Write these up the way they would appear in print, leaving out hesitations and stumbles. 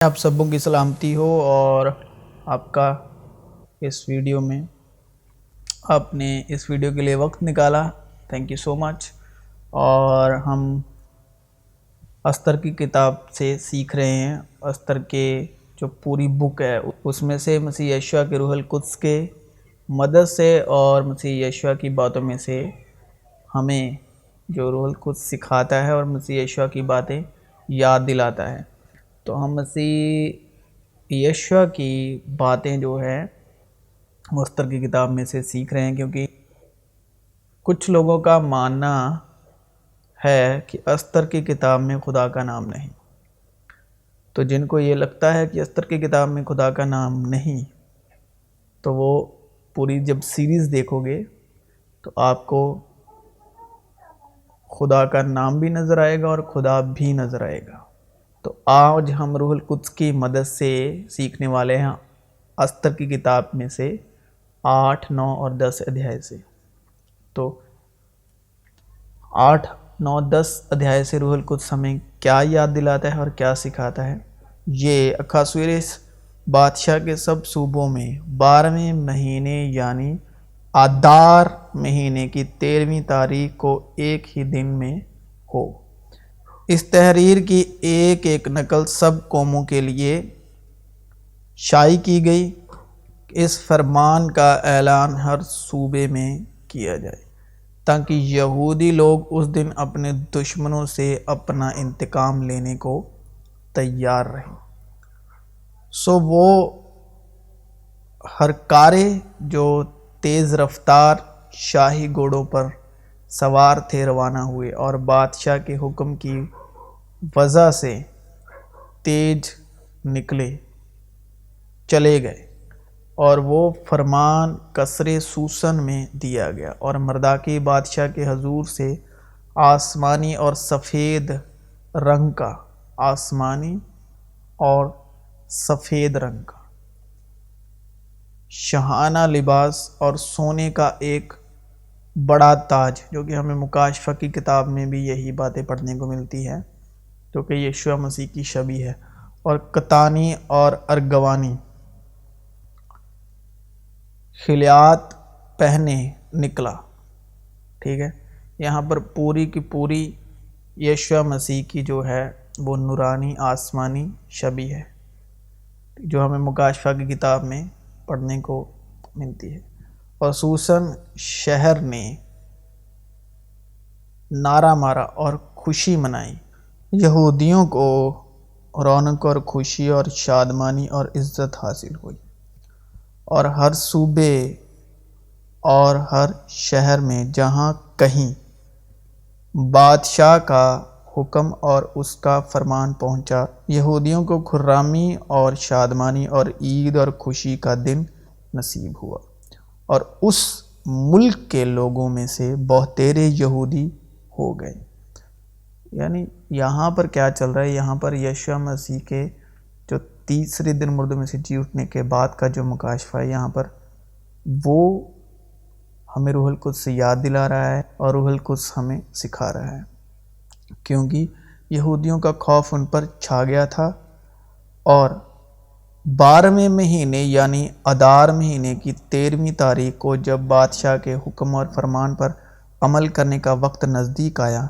آپ سبوں کی سلامتی ہو اور آپ کا اس ویڈیو میں آپ نے اس ویڈیو کے لیے وقت نکالا، تھینک یو سو مچ۔ اور ہم استر کی کتاب سے سیکھ رہے ہیں۔ استر کے جو پوری بک ہے اس میں سے مسیح یشوع کے روح القدس کے مدد سے اور مسیح یشوع کی باتوں میں سے ہمیں جو روح القدس سکھاتا ہے اور مسیح یشوع کی باتیں یاد دلاتا ہے، تو ہم مسیح یشوع کی باتیں جو ہے استر کی کتاب میں سے سیکھ رہے ہیں، کیونکہ کچھ لوگوں کا ماننا ہے کہ استر کی کتاب میں خدا کا نام نہیں۔ تو جن کو یہ لگتا ہے کہ استر کی کتاب میں خدا کا نام نہیں، تو وہ پوری جب سیریز دیکھو گے تو آپ کو خدا کا نام بھی نظر آئے گا اور خدا بھی نظر آئے گا۔ تو آج ہم روح القدس کی مدد سے سیکھنے والے ہیں استر کی کتاب میں سے 8، 9 اور 10 ادھیائے سے۔ تو 8، 9، 10 ادھیائے سے روح القدس ہمیں کیا یاد دلاتا ہے اور کیا سکھاتا ہے؟ یہ اخاسویرس بادشاہ کے سب صوبوں میں 12ویں مہینے یعنی آدار مہینے کی 13ویں تاریخ کو ایک ہی دن میں ہو۔ اس تحریر کی ایک ایک نقل سب قوموں کے لیے شائع کی گئی۔ اس فرمان کا اعلان ہر صوبے میں کیا جائے تاکہ یہودی لوگ اس دن اپنے دشمنوں سے اپنا انتقام لینے کو تیار رہیں۔ سو وہ ہر کارے جو تیز رفتار شاہی گھوڑوں پر سوار تھے روانہ ہوئے اور بادشاہ کے حکم کی وجہ سے تیز نکلے چلے گئے، اور وہ فرمان قصر سوسن میں دیا گیا اور مرداکی بادشاہ کے حضور سے آسمانی اور سفید رنگ کا شاہانہ لباس اور سونے کا ایک بڑا تاج، جو کہ ہمیں مکاشفہ کی کتاب میں بھی یہی باتیں پڑھنے کو ملتی ہے، جو کہ یشوع مسیح کی شبیہ ہے، اور کتانی اور ارغوانی خلیات پہنے نکلا۔ ٹھیک ہے، یہاں پر پوری کی پوری یشوع مسیح کی جو ہے وہ نورانی آسمانی شبیہ ہے، جو ہمیں مکاشفہ کی کتاب میں پڑھنے کو ملتی ہے۔ اور سوسن شہر نے نعرہ مارا اور خوشی منائی۔ یہودیوں کو رونق اور خوشی اور شادمانی اور عزت حاصل ہوئی، اور ہر صوبے اور ہر شہر میں جہاں کہیں بادشاہ کا حکم اور اس کا فرمان پہنچا، یہودیوں کو خرمی اور شادمانی اور عید اور خوشی کا دن نصیب ہوا، اور اس ملک کے لوگوں میں سے بہتیرے یہودی ہو گئے۔ یعنی یہاں پر کیا چل رہا ہے؟ یہاں پر یشوع مسیح کے جو تیسرے دن مردوں میں سے جی اٹھنے کے بعد کا جو مکاشفہ ہے، یہاں پر وہ ہمیں روح القدس سے یاد دلا رہا ہے اور روح القدس ہمیں سکھا رہا ہے، کیونکہ یہودیوں کا خوف ان پر چھا گیا تھا، اور 12ویں مہینے یعنی آدار مہینے کی 13ویں تاریخ کو جب بادشاہ کے حکم اور فرمان پر عمل کرنے کا وقت نزدیک آیا،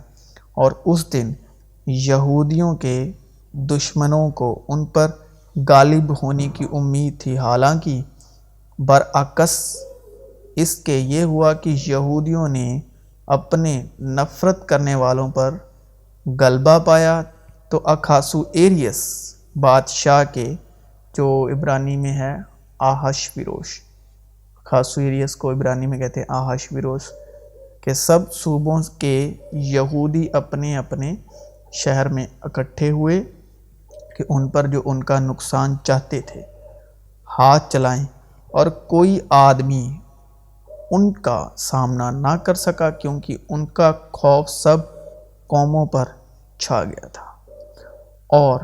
اور اس دن یہودیوں کے دشمنوں کو ان پر غالب ہونے کی امید تھی، حالانکہ برعکس اس کے یہ ہوا کہ یہودیوں نے اپنے نفرت کرنے والوں پر غلبہ پایا۔ تو اخاسویرس بادشاہ کے، جو عبرانی میں ہے احشویروش، اخاسویرس کو عبرانی میں کہتے ہیں احشویروش، کہ سب صوبوں کے یہودی اپنے اپنے شہر میں اکٹھے ہوئے کہ ان پر جو ان کا نقصان چاہتے تھے ہاتھ چلائیں، اور کوئی آدمی ان کا سامنا نہ کر سکا، کیونکہ ان کا خوف سب قوموں پر چھا گیا تھا، اور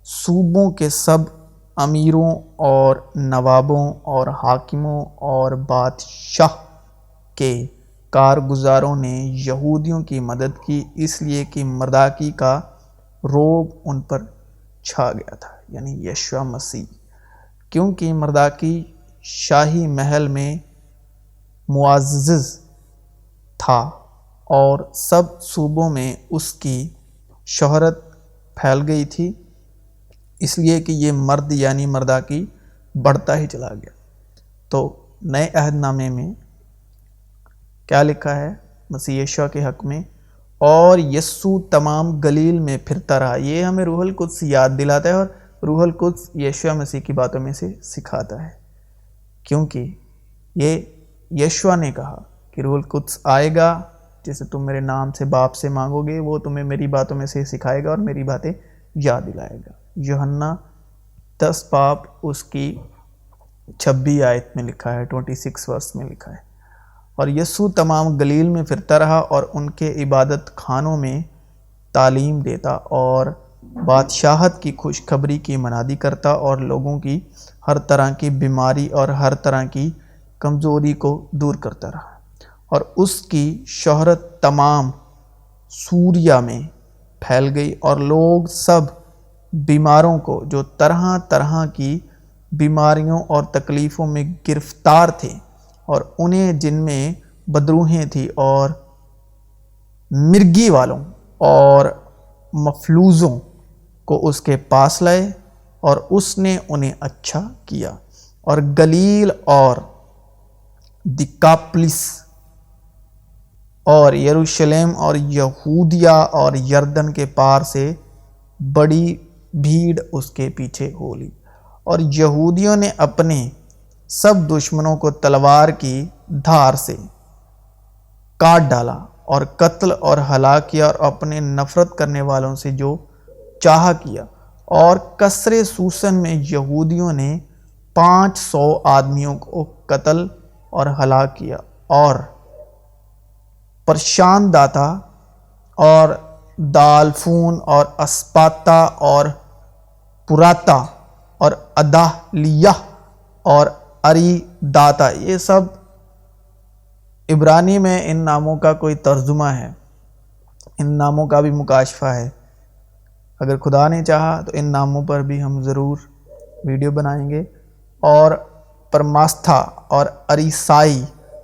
صوبوں کے سب امیروں اور نوابوں اور حاکموں اور بادشاہ کے کارگزاروں نے یہودیوں کی مدد کی، اس لیے کہ مرداکی کا روب ان پر چھا گیا تھا، یعنی یشوع مسیح، کیونکہ مرداکی شاہی محل میں معزز تھا اور سب صوبوں میں اس کی شہرت پھیل گئی تھی، اس لیے کہ یہ مرد یعنی مرداکی بڑھتا ہی چلا گیا۔ تو نئے عہد نامے میں کیا لکھا ہے مسیح یشوع کے حق میں؟ اور یسوع تمام گلیل میں پھرتا رہا۔ یہ ہمیں روح القدس یاد دلاتا ہے اور روح القدس یشوع مسیح کی باتوں میں سے سکھاتا ہے، کیونکہ یہ یشوع نے کہا کہ روح القدس آئے گا، جسے تم میرے نام سے باپ سے مانگو گے، وہ تمہیں میری باتوں میں سے سکھائے گا اور میری باتیں یاد دلائے گا۔ یوحنا 10 باب اس کی 26 آیت میں لکھا ہے، 26 ورس میں لکھا ہے۔ اور یسوع تمام گلیل میں پھرتا رہا اور ان کے عبادت خانوں میں تعلیم دیتا اور بادشاہت کی خوشخبری کی منادی کرتا اور لوگوں کی ہر طرح کی بیماری اور ہر طرح کی کمزوری کو دور کرتا رہا، اور اس کی شہرت تمام سوریا میں پھیل گئی، اور لوگ سب بیماروں کو جو طرح طرح کی بیماریوں اور تکلیفوں میں گرفتار تھے، اور انہیں جن میں بدروہیں تھیں اور مرگی والوں اور مفلوجوں کو اس کے پاس لائے، اور اس نے انہیں اچھا کیا۔ اور گلیل اور دکاپلس اور یروشلم اور یہودیہ اور یردن کے پار سے بڑی بھیڑ اس کے پیچھے ہو لی، اور یہودیوں نے اپنے سب دشمنوں کو تلوار کی دھار سے کاٹ ڈالا اور قتل اور ہلاک کیا، اور اپنے نفرت کرنے والوں سے جو چاہا کیا۔ اور قصر سوسن میں یہودیوں نے 500 آدمیوں کو قتل اور ہلاک کیا، اور پرشان داتا اور دالفون اور اسپاتا اور پراتا اور ادالیہ اور اری داتا، یہ سب عبرانی میں ان ناموں کا کوئی ترجمہ ہے، ان ناموں کا بھی مکاشفہ ہے۔ اگر خدا نے چاہا تو ان ناموں پر بھی ہم ضرور ویڈیو بنائیں گے۔ اور پرماستھا اور اریسائی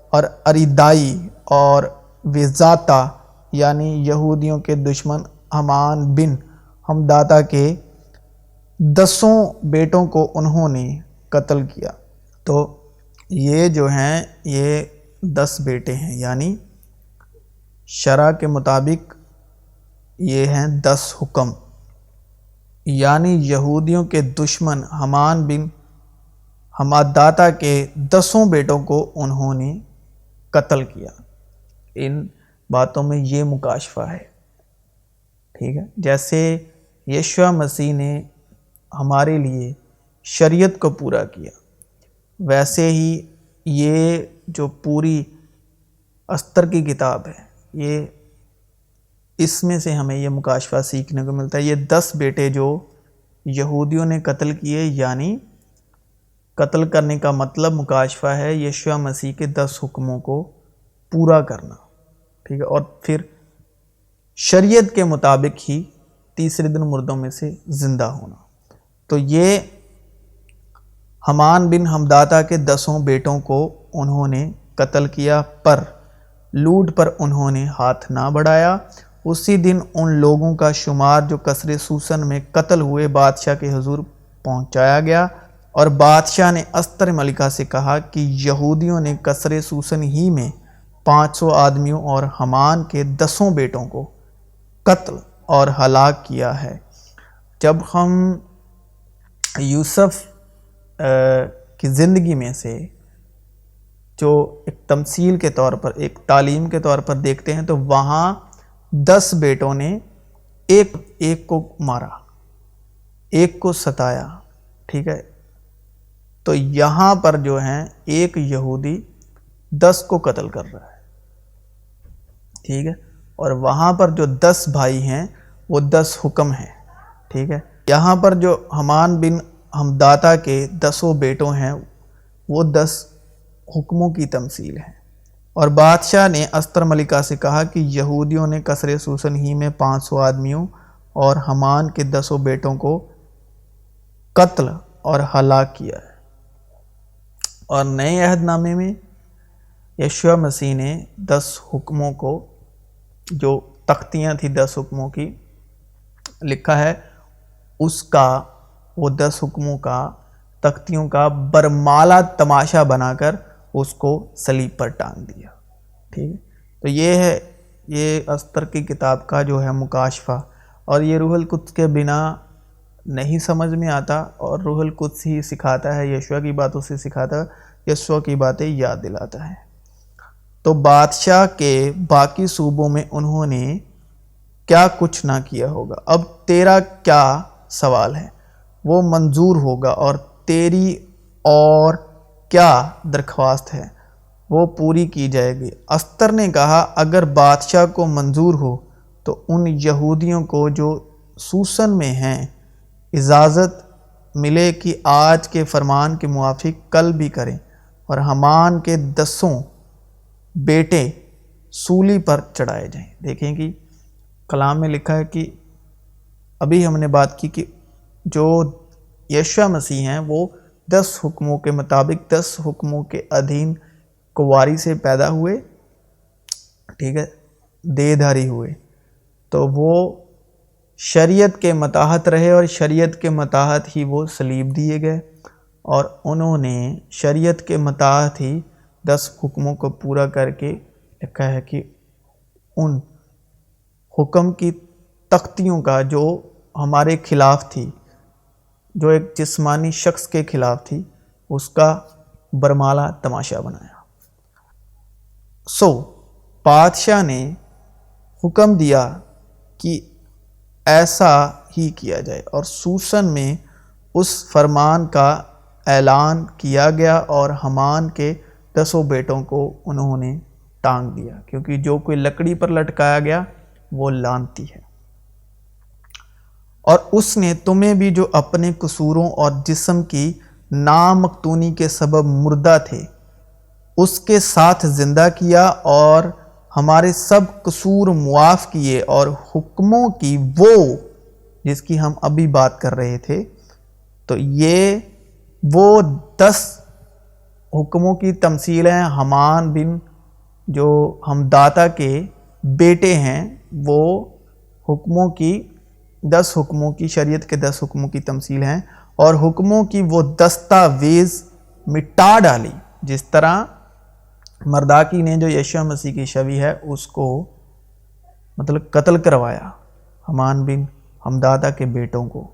اور اریدائی اور ویزاتا، یعنی یہودیوں کے دشمن حمان بن حمداتا کے 10 بیٹوں کو انہوں نے قتل کیا۔ تو یہ جو ہیں یہ 10 بیٹے ہیں، یعنی شرع کے مطابق یہ ہیں 10 حکم، یعنی یہودیوں کے دشمن حمان بن حمداتا کے 10 بیٹوں کو انہوں نے قتل کیا۔ ان باتوں میں یہ مکاشفہ ہے، ٹھیک ہے۔ جیسے یشوع مسیح نے ہمارے لیے شریعت کو پورا کیا، ویسے ہی یہ جو پوری استر کی کتاب ہے، یہ اس میں سے ہمیں یہ مکاشفہ سیکھنے کو ملتا ہے۔ یہ 10 بیٹے جو یہودیوں نے قتل کیے، یعنی قتل کرنے کا مطلب مکاشفہ ہے یشوع مسیح کے 10 حکموں کو پورا کرنا، ٹھیک ہے، اور پھر شریعت کے مطابق ہی تیسرے دن مردوں میں سے زندہ ہونا۔ تو یہ حمان بن حمداتا کے 10 بیٹوں کو انہوں نے قتل کیا، پر لوٹ پر انہوں نے ہاتھ نہ بڑھایا۔ اسی دن ان لوگوں کا شمار جو قصر سوسن میں قتل ہوئے بادشاہ کے حضور پہنچایا گیا، اور بادشاہ نے استر ملکہ سے کہا کہ یہودیوں نے قصر سوسن ہی میں 500 آدمیوں اور حمان کے 10 بیٹوں کو قتل اور ہلاک کیا ہے۔ جب ہم یوسف کی زندگی میں سے جو ایک تمثیل کے طور پر، ایک تعلیم کے طور پر دیکھتے ہیں، تو وہاں 10 بیٹوں نے ایک کو مارا، ایک کو ستایا، ٹھیک ہے۔ تو یہاں پر جو ہیں ایک یہودی 10 کو قتل کر رہا ہے، ٹھیک ہے، اور وہاں پر جو 10 بھائی ہیں وہ 10 حکم ہیں، ٹھیک ہے۔ یہاں پر جو حمان بن حمداتا کے 10 بیٹوں ہیں وہ 10 حکموں کی تمثیل ہے۔ اور بادشاہ نے استر ملکہ سے کہا کہ یہودیوں نے قصر سوسن ہی میں 500 آدمیوں اور حمان کے 10 بیٹوں کو قتل اور ہلاک کیا ہے۔ اور نئے عہد نامے میں یشوع مسیح نے 10 حکموں کو، جو تختیاں تھی 10 حکموں کی، لکھا ہے اس کا، وہ 10 حکموں کا، تختیوں کا برمالا تماشا بنا کر اس کو صلیب پر ٹانگ دیا۔ ٹھیک ہے، تو یہ ہے، یہ استر کی کتاب کا جو ہے مکاشفہ، اور یہ روح القدس کے بنا نہیں سمجھ میں آتا، اور روح القدس ہی سکھاتا ہے، یشوع کی باتوں سے سکھاتا ہے، یشوع کی باتیں یاد دلاتا ہے۔ تو بادشاہ کے باقی صوبوں میں انہوں نے کیا کچھ نہ کیا ہوگا۔ اب تیرا کیا سوال ہے وہ منظور ہوگا، اور تیری اور کیا درخواست ہے وہ پوری کی جائے گی۔ استر نے کہا اگر بادشاہ کو منظور ہو تو ان یہودیوں کو جو سوسن میں ہیں اجازت ملے کہ آج کے فرمان کے موافق کل بھی کریں، اور حمان کے 10 بیٹے سولی پر چڑھائے جائیں۔ دیکھیں کہ کلام میں لکھا ہے کہ ابھی ہم نے بات کی کہ جو یشوع مسیح ہیں وہ 10 حکموں کے مطابق 10 حکموں کے ادھین کنواری سے پیدا ہوئے، ٹھیک ہے، دے دھاری ہوئے، تو وہ شریعت کے متحد رہے، اور شریعت کے متحد ہی وہ صلیب دیے گئے، اور انہوں نے شریعت کے متحد ہی 10 حکموں کو پورا کر کے لکھا ہے کہ ان حکم کی تختیوں کا جو ہمارے خلاف تھی، جو ایک جسمانی شخص کے خلاف تھی، اس کا برمالا تماشا بنایا۔ بادشاہ نے حکم دیا کہ ایسا ہی کیا جائے، اور سوسن میں اس فرمان کا اعلان کیا گیا، اور حمان کے 10 بیٹوں کو انہوں نے ٹانگ دیا، کیونکہ جو کوئی لکڑی پر لٹکایا گیا وہ لعنتی ہے۔ اور اس نے تمہیں بھی جو اپنے قصوروں اور جسم کی نامختونی کے سبب مردہ تھے اس کے ساتھ زندہ کیا، اور ہمارے سب قصور معاف کیے، اور حکموں کی وہ جس کی ہم ابھی بات کر رہے تھے، تو یہ وہ 10 حکموں کی تمثیل ہیں۔ حمان بن جو حمداتا کے بیٹے ہیں، وہ حکموں کی 10 حکموں کی، شریعت کے 10 حکموں کی تمثیل ہیں، اور حکموں کی وہ دستاویز مٹا ڈالی، جس طرح مرداکی نے جو یشوع مسیح کی شبیہ ہے اس کو مطلب قتل کروایا، حمان بن حمداتا کے بیٹوں کو،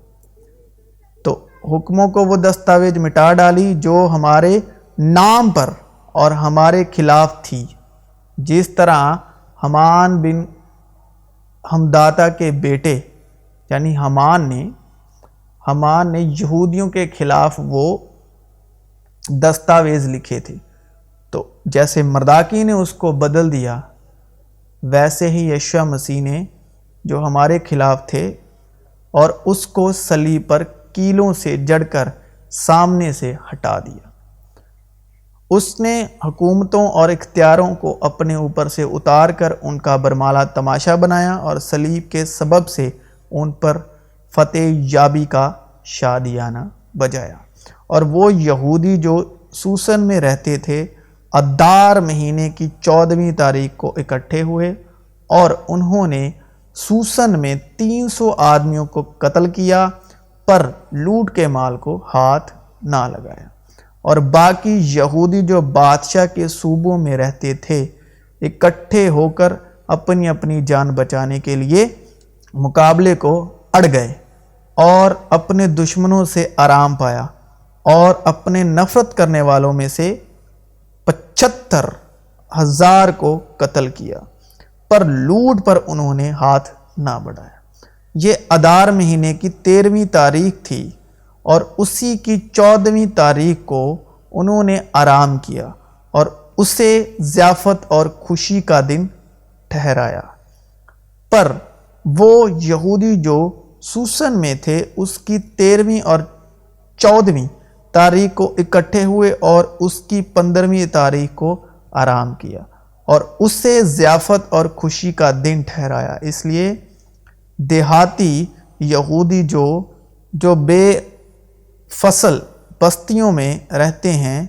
تو حکموں کو وہ دستاویز مٹا ڈالی جو ہمارے نام پر اور ہمارے خلاف تھی، جس طرح حمان بن حمداتا کے بیٹے یعنی حمان نے یہودیوں کے خلاف وہ دستاویز لکھے تھے، تو جیسے مرداکی نے اس کو بدل دیا، ویسے ہی یشوع مسیح نے جو ہمارے خلاف تھے اور اس کو صلیب پر کیلوں سے جڑ کر سامنے سے ہٹا دیا۔ اس نے حکومتوں اور اختیاروں کو اپنے اوپر سے اتار کر ان کا برمالا تماشا بنایا، اور صلیب کے سبب سے ان پر فتح یابی کا شادیانہ بجایا۔ اور وہ یہودی جو سوسن میں رہتے تھے ادار مہینے کی 14ویں تاریخ کو اکٹھے ہوئے، اور انہوں نے سوسن میں 300 آدمیوں کو قتل کیا، پر لوٹ کے مال کو ہاتھ نہ لگایا۔ اور باقی یہودی جو بادشاہ کے صوبوں میں رہتے تھے اکٹھے ہو کر اپنی اپنی جان بچانے کے لیے مقابلے کو اڑ گئے، اور اپنے دشمنوں سے آرام پایا، اور اپنے نفرت کرنے والوں میں سے 75,000 کو قتل کیا، پر لوٹ پر انہوں نے ہاتھ نہ بڑھایا۔ یہ ادار مہینے کی 13ویں تاریخ تھی، اور اسی کی 14ویں تاریخ کو انہوں نے آرام کیا اور اسے ضیافت اور خوشی کا دن ٹھہرایا۔ پر وہ یہودی جو سوسن میں تھے اس کی 13ویں اور 14ویں تاریخ کو اکٹھے ہوئے، اور اس کی 15ویں تاریخ کو آرام کیا، اور اسے ضیافت اور خوشی کا دن ٹھہرایا۔ اس لیے دیہاتی یہودی جو بے فصل بستیوں میں رہتے ہیں،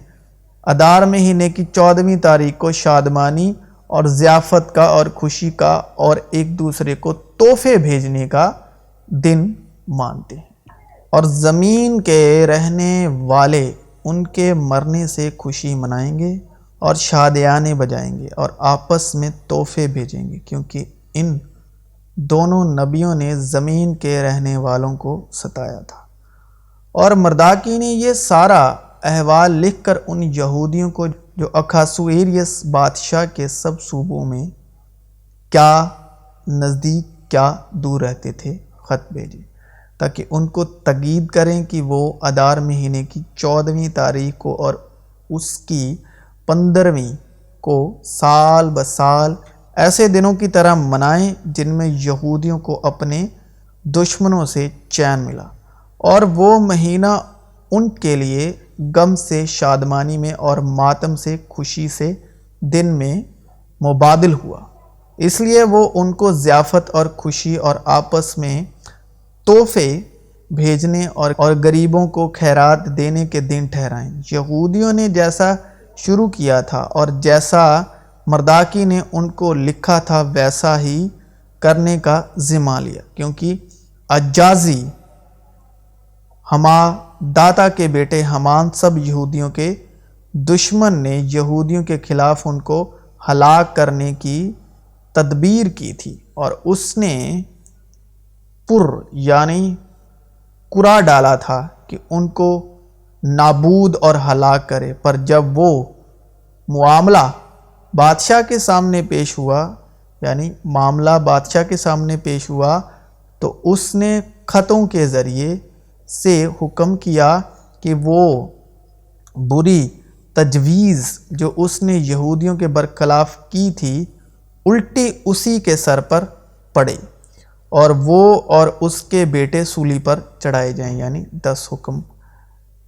ادار مہینے کی 14ویں تاریخ کو شادمانی اور ضیافت کا اور خوشی کا اور ایک دوسرے کو تحفے بھیجنے کا دن مانتے ہیں، اور زمین کے رہنے والے ان کے مرنے سے خوشی منائیں گے اور شادیانے بجائیں گے اور آپس میں تحفے بھیجیں گے، کیونکہ ان دونوں نبیوں نے زمین کے رہنے والوں کو ستایا تھا۔ اور مرداکی نے یہ سارا احوال لکھ کر ان یہودیوں کو جو اخاسویروس بادشاہ کے سب صوبوں میں کیا نزدیک کیا دور رہتے تھے خط بھیجے، تاکہ ان کو تاکید کریں کہ وہ ادار مہینے کی 14ویں تاریخ کو اور اس کی 15ویں کو سال بسال ایسے دنوں کی طرح منائیں جن میں یہودیوں کو اپنے دشمنوں سے چین ملا، اور وہ مہینہ ان کے لیے غم سے شادمانی میں اور ماتم سے خوشی سے دن میں مبادل ہوا۔ اس لیے وہ ان کو ضیافت اور خوشی اور آپس میں تحفے بھیجنے اور غریبوں کو خیرات دینے کے دن ٹھہرائیں۔ یہودیوں نے جیسا شروع کیا تھا اور جیسا مرداکی نے ان کو لکھا تھا ویسا ہی کرنے کا ذمہ لیا، کیونکہ اجازی ہماداتا کے بیٹے حمان سب یہودیوں کے دشمن نے یہودیوں کے خلاف ان کو ہلاک کرنے کی تدبیر کی تھی، اور اس نے یعنی کرا ڈالا تھا کہ ان کو نابود اور ہلاک کرے، پر جب وہ معاملہ بادشاہ کے سامنے پیش ہوا، یعنی معاملہ بادشاہ کے سامنے پیش ہوا، تو اس نے خطوں کے ذریعے سے حکم کیا کہ وہ بری تجویز جو اس نے یہودیوں کے برخلاف کی تھی الٹی اسی کے سر پر پڑے، اور وہ اور اس کے بیٹے سولی پر چڑھائے جائیں، یعنی 10 حکم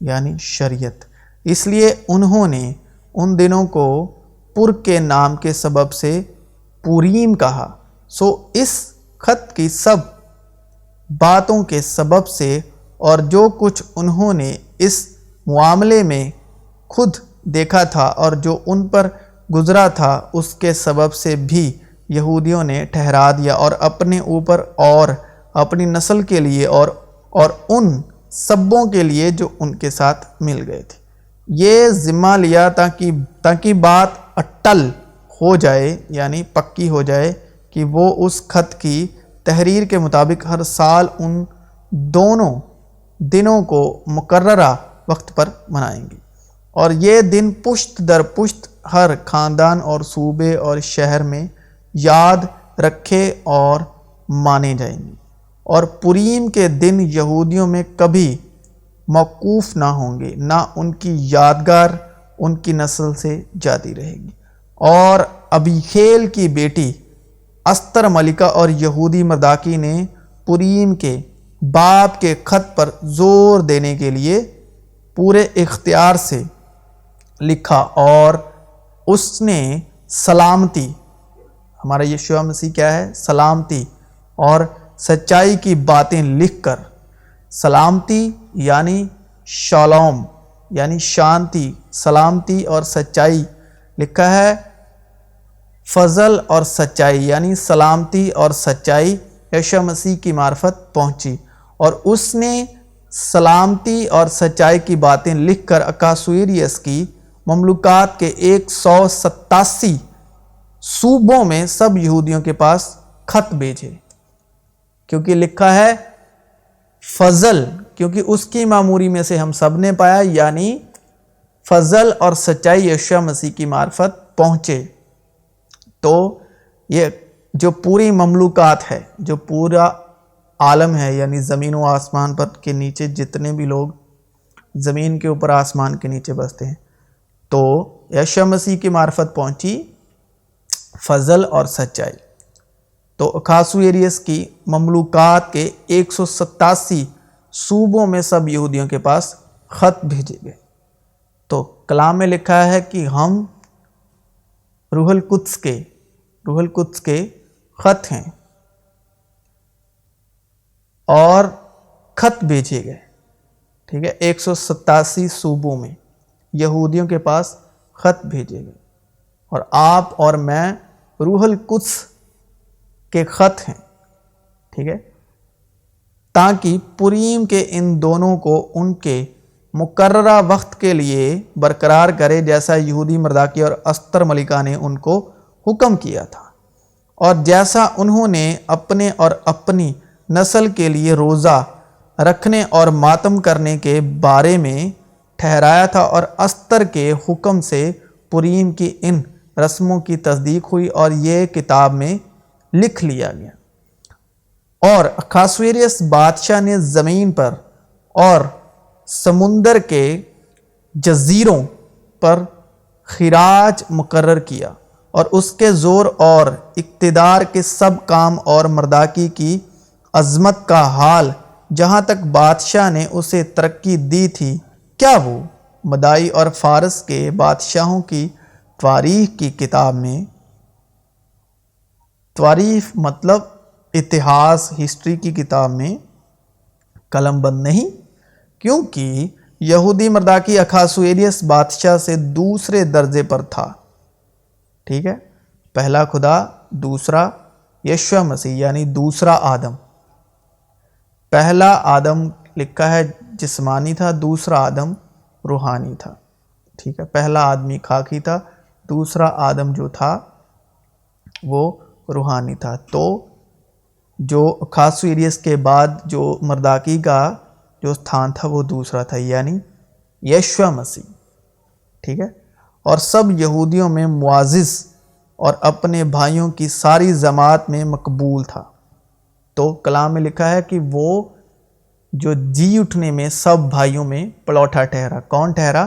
یعنی شریعت۔ اس لیے انہوں نے ان دنوں کو پر کے نام کے سبب سے پوریم کہا۔ سو اس خط کی سب باتوں کے سبب سے اور جو کچھ انہوں نے اس معاملے میں خود دیکھا تھا اور جو ان پر گزرا تھا اس کے سبب سے بھی یہودیوں نے ٹھہرا دیا، اور اپنے اوپر اور اپنی نسل کے لیے اور ان سبوں کے لیے جو ان کے ساتھ مل گئے تھے یہ ذمہ لیا، تاکہ بات اٹل ہو جائے، یعنی پکی ہو جائے کہ وہ اس خط کی تحریر کے مطابق ہر سال ان دونوں دنوں کو مقررہ وقت پر منائیں گے، اور یہ دن پشت در پشت ہر خاندان اور صوبے اور شہر میں یاد رکھے اور مانے جائیں گے، اور پوریم کے دن یہودیوں میں کبھی موقوف نہ ہوں گے، نہ ان کی یادگار ان کی نسل سے جاتی رہے گی۔ اور ابیخیل کی بیٹی استر ملکہ اور یہودی مرداکی نے پوریم کے باپ کے خط پر زور دینے کے لیے پورے اختیار سے لکھا، اور اس نے سلامتی، ہمارا یشوع مسیح کیا ہے؟ سلامتی اور سچائی کی باتیں لکھ کر، سلامتی یعنی شالوم یعنی شانتی، سلامتی اور سچائی لکھا ہے، فضل اور سچائی یعنی سلامتی اور سچائی یشوع مسیح کی معرفت پہنچی، اور اس نے سلامتی اور سچائی کی باتیں لکھ کر اخاسویروس کی مملوکات کے 187 صوبوں میں سب یہودیوں کے پاس خط بھیجے، کیونکہ لکھا ہے فضل، کیونکہ اس کی معموری میں سے ہم سب نے پایا، یعنی فضل اور سچائی یشوع مسیح کی معرفت پہنچے۔ تو یہ جو پوری مملوکات ہے، جو پورا عالم ہے، یعنی زمین و آسمان پر کے نیچے جتنے بھی لوگ زمین کے اوپر آسمان کے نیچے بستے ہیں، تو یشوع مسیح کی معرفت پہنچی، فضل اور سچائی۔ تو اخاسویروس کی مملوکات کے 187 صوبوں میں سب یہودیوں کے پاس خط بھیجے گئے۔ تو کلام میں لکھا ہے کہ ہم روح القدس کے خط ہیں، اور خط بھیجے گئے، ٹھیک ہے، 187 صوبوں میں یہودیوں کے پاس خط بھیجے گئے، اور آپ اور میں روح القدس کے خط ہیں، ٹھیک ہے، تاکہ پوریم کے ان دونوں کو ان کے مقررہ وقت کے لیے برقرار کرے، جیسا یہودی مرداکی اور استر ملکہ نے ان کو حکم کیا تھا، اور جیسا انہوں نے اپنے اور اپنی نسل کے لیے روزہ رکھنے اور ماتم کرنے کے بارے میں ٹھہرایا تھا، اور استر کے حکم سے پوریم کی ان رسموں کی تصدیق ہوئی اور یہ کتاب میں لکھ لیا گیا۔ اور اخاسویروس بادشاہ نے زمین پر اور سمندر کے جزیروں پر خراج مقرر کیا، اور اس کے زور اور اقتدار کے سب کام اور مرداکی کی عظمت کا حال جہاں تک بادشاہ نے اسے ترقی دی تھی، کیا وہ مدائی اور فارس کے بادشاہوں کی تواریخ کی کتاب میں، تواریخ مطلب اتہاس، ہسٹری کی کتاب میں قلم بند نہیں؟ کیونکہ یہودی مرداکی اخاسویروس بادشاہ سے دوسرے درجے پر تھا، ٹھیک ہے، پہلا خدا، دوسرا یشوع مسیح یعنی دوسرا آدم۔ پہلا آدم لکھا ہے جسمانی تھا، دوسرا آدم روحانی تھا، ٹھیک ہے، پہلا آدمی خاکی تھا، دوسرا آدم جو تھا وہ روحانی تھا۔ تو جو اخاسویروس کے بعد جو مرداکی کا جو استھان تھا وہ دوسرا تھا، یعنی یشوع مسیح، ٹھیک ہے، اور سب یہودیوں میں معزز اور اپنے بھائیوں کی ساری جماعت میں مقبول تھا۔ تو کلام میں لکھا ہے کہ وہ جو جی اٹھنے میں سب بھائیوں میں پلوٹا ٹھہرا۔ کون ٹھہرا؟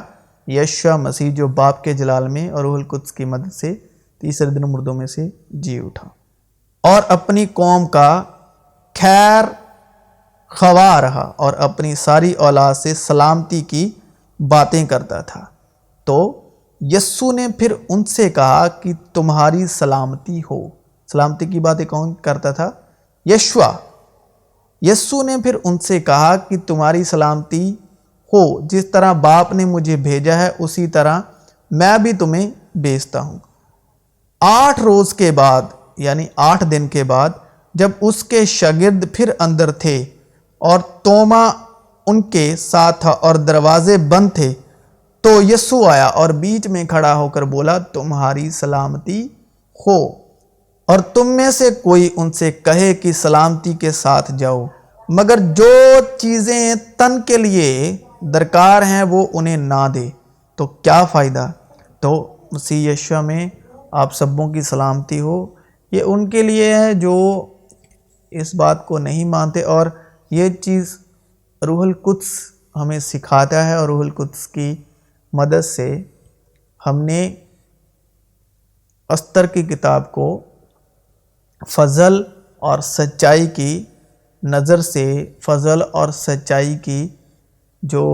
یشوع مسیح، جو باپ کے جلال میں اور روح القدس کی مدد سے تیسرے دن مردوں میں سے جی اٹھا، اور اپنی قوم کا خیر خواہ رہا اور اپنی ساری اولاد سے سلامتی کی باتیں کرتا تھا۔ تو یسوع نے پھر ان سے کہا کہ تمہاری سلامتی ہو۔ سلامتی کی باتیں کون کرتا تھا؟ یشوع۔ یسوع نے پھر ان سے کہا کہ تمہاری سلامتی ہو، جس طرح باپ نے مجھے بھیجا ہے اسی طرح میں بھی تمہیں بھیجتا ہوں۔ 8 روز کے بعد یعنی 8 دن کے بعد جب اس کے شاگرد پھر اندر تھے اور توما ان کے ساتھ تھا اور دروازے بند تھے، تو یسوع آیا اور بیچ میں کھڑا ہو کر بولا، تمہاری سلامتی ہو، اور تم میں سے کوئی ان سے کہے کہ سلامتی کے ساتھ جاؤ، مگر جو چیزیں تن کے لیے درکار ہیں وہ انہیں نہ دے، تو کیا فائدہ؟ تو مسیح یشوع میں آپ سبوں کی سلامتی ہو، یہ ان کے لیے ہے جو اس بات کو نہیں مانتے، اور یہ چیز روح القدس ہمیں سکھاتا ہے، اور روح القدس کی مدد سے ہم نے استر کی کتاب کو فضل اور سچائی کی نظر سے، فضل اور سچائی کی جو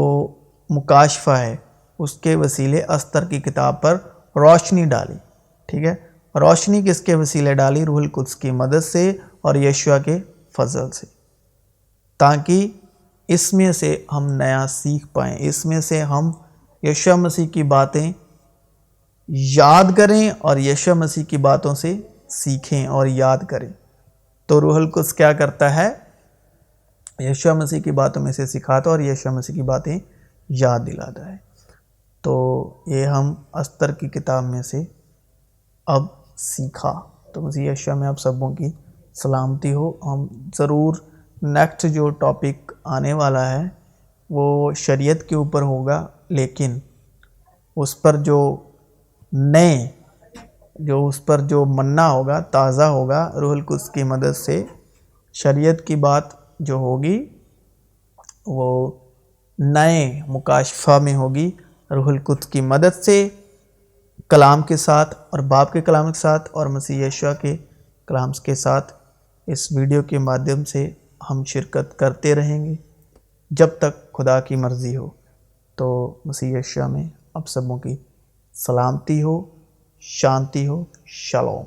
مکاشفہ ہے اس کے وسیلے استر کی کتاب پر روشنی ڈالی، ٹھیک ہے، روشنی کس کے وسیلے ڈالی؟ روح القدس کی مدد سے اور یشوع کے فضل سے، تاکہ اس میں سے ہم نیا سیکھ پائیں، اس میں سے ہم یشوع مسیح کی باتیں یاد کریں اور یشوع مسیح کی باتوں سے سیکھیں اور یاد کریں۔ تو روح القدس کیا کرتا ہے؟ یشوع مسیح کی باتوں میں سے سکھاتا اور یشوع مسیح کی باتیں یاد دلاتا ہے۔ تو یہ ہم استر کی کتاب میں سے اب سیکھا۔ تو مسیح یشوع میں آپ سبوں کی سلامتی ہو۔ ہم ضرور نیکسٹ جو ٹاپک آنے والا ہے وہ شریعت کے اوپر ہوگا، لیکن اس پر جو مننا ہوگا، تازہ ہوگا، روح القدس کی مدد سے شریعت کی بات جو ہوگی وہ نئے مکاشفہ میں ہوگی، روح القدس کی مدد سے، کلام کے ساتھ اور باپ کے کلام کے ساتھ اور مسیح یشوع کے کلام کے ساتھ۔ اس ویڈیو کے مادھیم سے ہم شرکت کرتے رہیں گے جب تک خدا کی مرضی ہو۔ تو مسیح یشوع میں آپ سبوں کی سلامتی ہو، شانتی ہو، شالوم۔